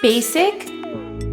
Basic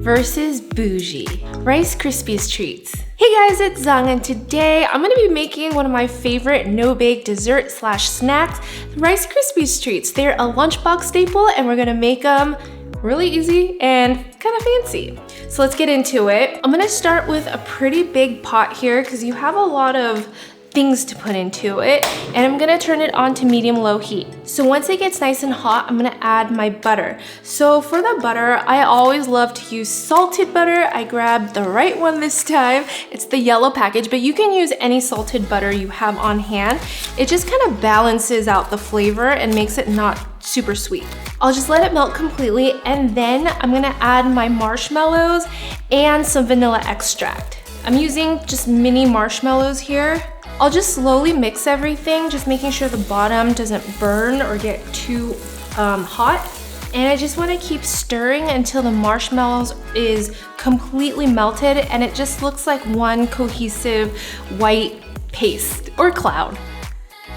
versus bougie. Rice Krispies treats. Hey guys, it's Zung, and today I'm gonna be making one of my favorite no-bake dessert slash snacks, the Rice Krispies treats. They're a lunchbox staple, and we're gonna make them really easy and kind of fancy. So let's get into it. I'm gonna start with a pretty big pot here because you have a lot of things to put into it, and I'm gonna turn it on to medium-low heat. So once it gets nice and hot, I'm gonna add my butter. So for the butter, I always love to use salted butter. I grabbed the right one this time. It's the yellow package, but you can use any salted butter you have on hand. It just kind of balances out the flavor and makes it not super sweet. I'll just let it melt completely, and then I'm gonna add my marshmallows and some vanilla extract. I'm using just mini marshmallows here. I'll just slowly mix everything, just making sure the bottom doesn't burn or get too hot. And I just wanna keep stirring until the marshmallows is completely melted and it just looks like one cohesive white paste or cloud.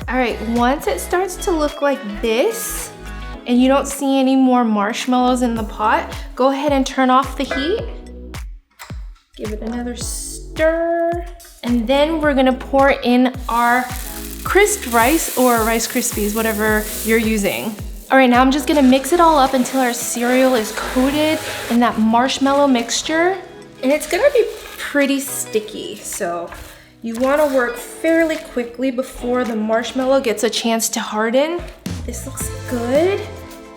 All right, once it starts to look like this and you don't see any more marshmallows in the pot, go ahead and turn off the heat. Give it another stir. And then we're gonna pour in our crisped rice or Rice Krispies, whatever you're using. All right, now I'm just gonna mix it all up until our cereal is coated in that marshmallow mixture. And it's gonna be pretty sticky, so you wanna work fairly quickly before the marshmallow gets a chance to harden. This looks good.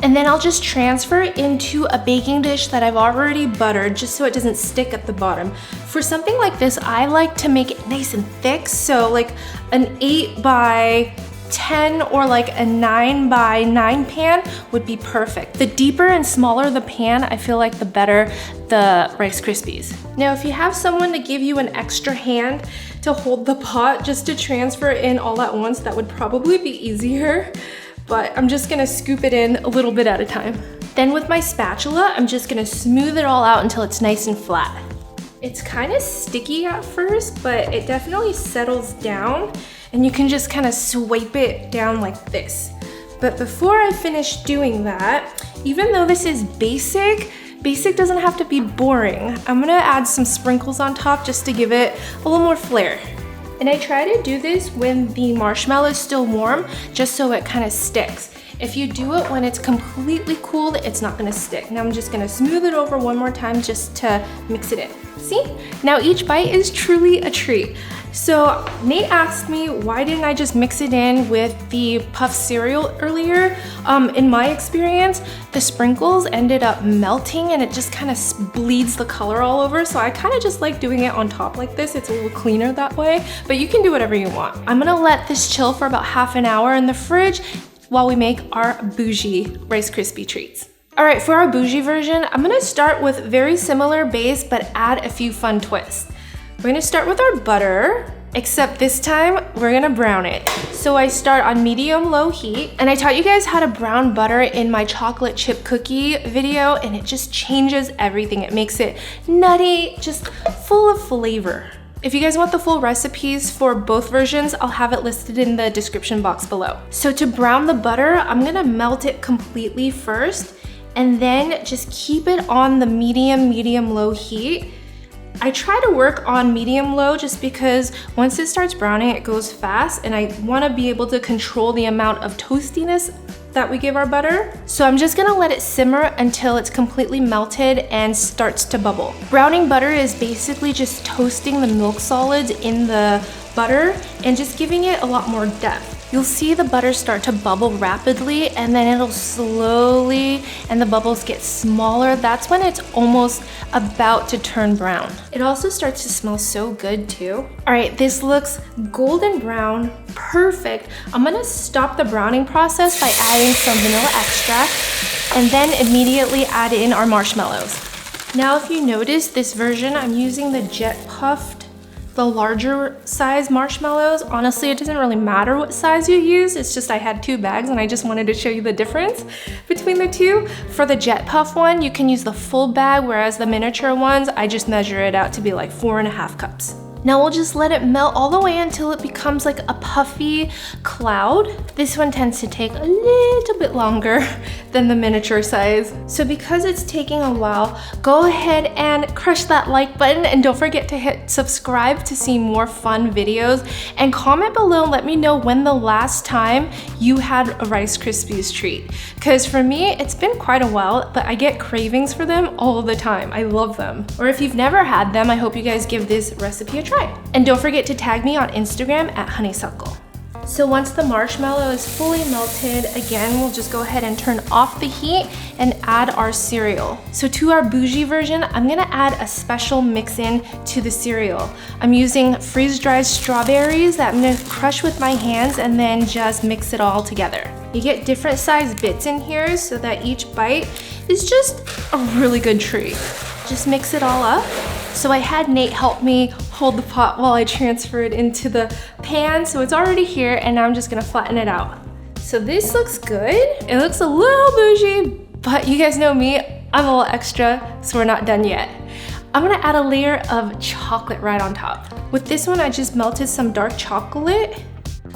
And then I'll just transfer it into a baking dish that I've already buttered just so it doesn't stick at the bottom. For something like this, I like to make it nice and thick. So like an 8 by 10 or like a 9 by 9 pan would be perfect. The deeper and smaller the pan, I feel like the better the Rice Krispies. Now, if you have someone to give you an extra hand to hold the pot just to transfer it in all at once, that would probably be easier. But I'm just gonna scoop it in a little bit at a time. Then with my spatula, I'm just gonna smooth it all out until it's nice and flat. It's kind of sticky at first, but it definitely settles down and you can just kind of swipe it down like this. But before I finish doing that, even though this is basic doesn't have to be boring. I'm gonna add some sprinkles on top just to give it a little more flair. And I try to do this when the marshmallow is still warm, just so it kind of sticks. If you do it when it's completely cooled, it's not gonna stick. Now I'm just gonna smooth it over one more time just to mix it in. See? Now each bite is truly a treat. So Nate asked me, why didn't I just mix it in with the puff cereal earlier? In my experience, the sprinkles ended up melting and it just kind of bleeds the color all over. So I kind of just like doing it on top like this. It's a little cleaner that way, but you can do whatever you want. I'm gonna let this chill for about half an hour in the fridge while we make our bougie Rice Krispie treats. All right, for our bougie version, I'm gonna start with very similar base, but add a few fun twists. We're gonna start with our butter, except this time we're gonna brown it. So I start on medium-low heat, and I taught you guys how to brown butter in my chocolate chip cookie video, and it just changes everything. It makes it nutty, just full of flavor. If you guys want the full recipes for both versions, I'll have it listed in the description box below. So to brown the butter, I'm gonna melt it completely first, and then just keep it on the medium-low heat. I try to work on medium-low just because once it starts browning, it goes fast, and I wanna be able to control the amount of toastiness that we give our butter. So I'm just gonna let it simmer until it's completely melted and starts to bubble. Browning butter is basically just toasting the milk solids in the butter and just giving it a lot more depth. You'll see the butter start to bubble rapidly, and then it'll slowly, and the bubbles get smaller. That's when it's almost about to turn brown. It also starts to smell so good too. All right, this looks golden brown, perfect. I'm gonna stop the browning process by adding some vanilla extract and then immediately add in our marshmallows. Now, if you notice this version, I'm using the jet puffed, the larger size marshmallows. Honestly, it doesn't really matter what size you use. It's just I had 2 bags and I just wanted to show you the difference between the two. For the jet puff one, you can use the full bag, whereas the miniature ones, I just measure it out to be like 4.5 cups. Now we'll just let it melt all the way until it becomes like a puffy cloud. This one tends to take a little bit longer than the miniature size. So because it's taking a while, go ahead and crush that like button and don't forget to hit subscribe to see more fun videos, and comment below and let me know when the last time you had a Rice Krispies treat. Because for me, it's been quite a while, but I get cravings for them all the time. I love them. Or if you've never had them, I hope you guys give this recipe a try. And don't forget to tag me on Instagram at Honeysuckle. So once the marshmallow is fully melted, again, we'll just go ahead and turn off the heat and add our cereal. So to our bougie version, I'm gonna add a special mix-in to the cereal. I'm using freeze-dried strawberries that I'm gonna crush with my hands and then just mix it all together. You get different size bits in here so that each bite is just a really good treat. Just mix it all up. So I had Nate help me hold the pot while I transfer it into the pan. So it's already here and now I'm just gonna flatten it out. So this looks good. It looks a little bougie, but you guys know me, I'm a little extra, so we're not done yet. I'm gonna add a layer of chocolate right on top. With this one, I just melted some dark chocolate.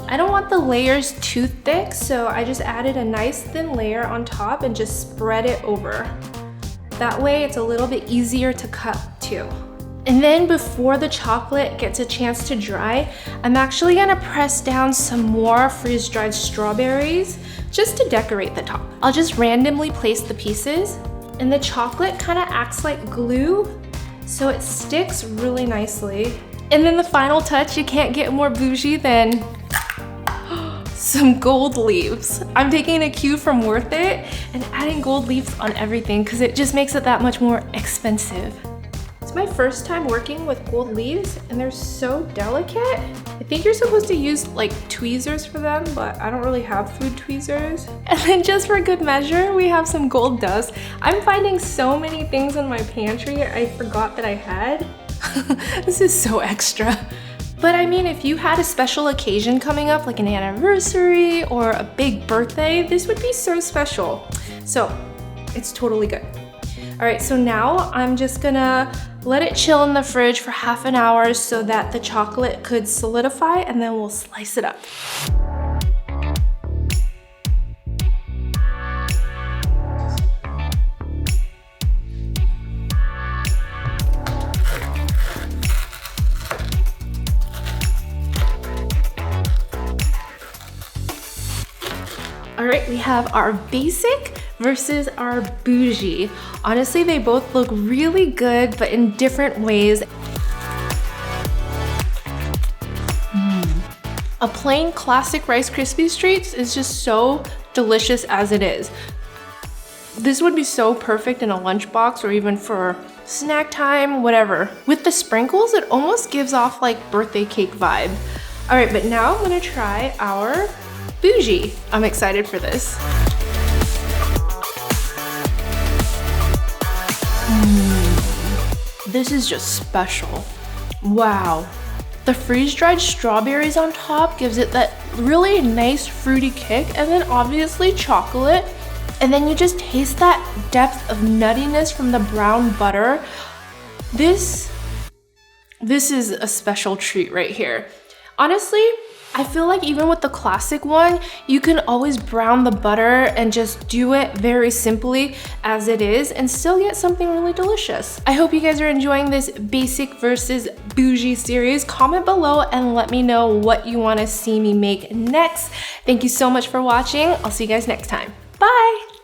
I don't want the layers too thick, so I just added a nice thin layer on top and just spread it over. That way it's a little bit easier to cut too. And then before the chocolate gets a chance to dry, I'm actually gonna press down some more freeze-dried strawberries just to decorate the top. I'll just randomly place the pieces, and the chocolate kind of acts like glue, so it sticks really nicely. And then the final touch, you can't get more bougie than some gold leaves. I'm taking a cue from Worth It and adding gold leaves on everything because it just makes it that much more expensive. It's my first time working with gold leaves and they're so delicate. I think you're supposed to use like tweezers for them, but I don't really have food tweezers. And then just for good measure, we have some gold dust. I'm finding so many things in my pantry I forgot that I had. This is so extra. But I mean, if you had a special occasion coming up, like an anniversary or a big birthday, this would be so special. So it's totally good. All right, so now I'm just gonna let it chill in the fridge for half an hour so that the chocolate could solidify, and then we'll slice it up. All right, we have our basic versus our bougie. Honestly, they both look really good, but in different ways. A plain classic Rice Krispies treat is just so delicious as it is. This would be so perfect in a lunchbox or even for snack time, whatever. With the sprinkles, it almost gives off like birthday cake vibe. All right, but now I'm gonna try our bougie. I'm excited for this. This is just special. Wow. The freeze-dried strawberries on top gives it that really nice fruity kick, and then obviously chocolate. And then you just taste that depth of nuttiness from the brown butter. This is a special treat right here. Honestly, I feel like even with the classic one, you can always brown the butter and just do it very simply as it is and still get something really delicious. I hope you guys are enjoying this basic versus bougie series. Comment below and let me know what you want to see me make next. Thank you so much for watching. I'll see you guys next time. Bye!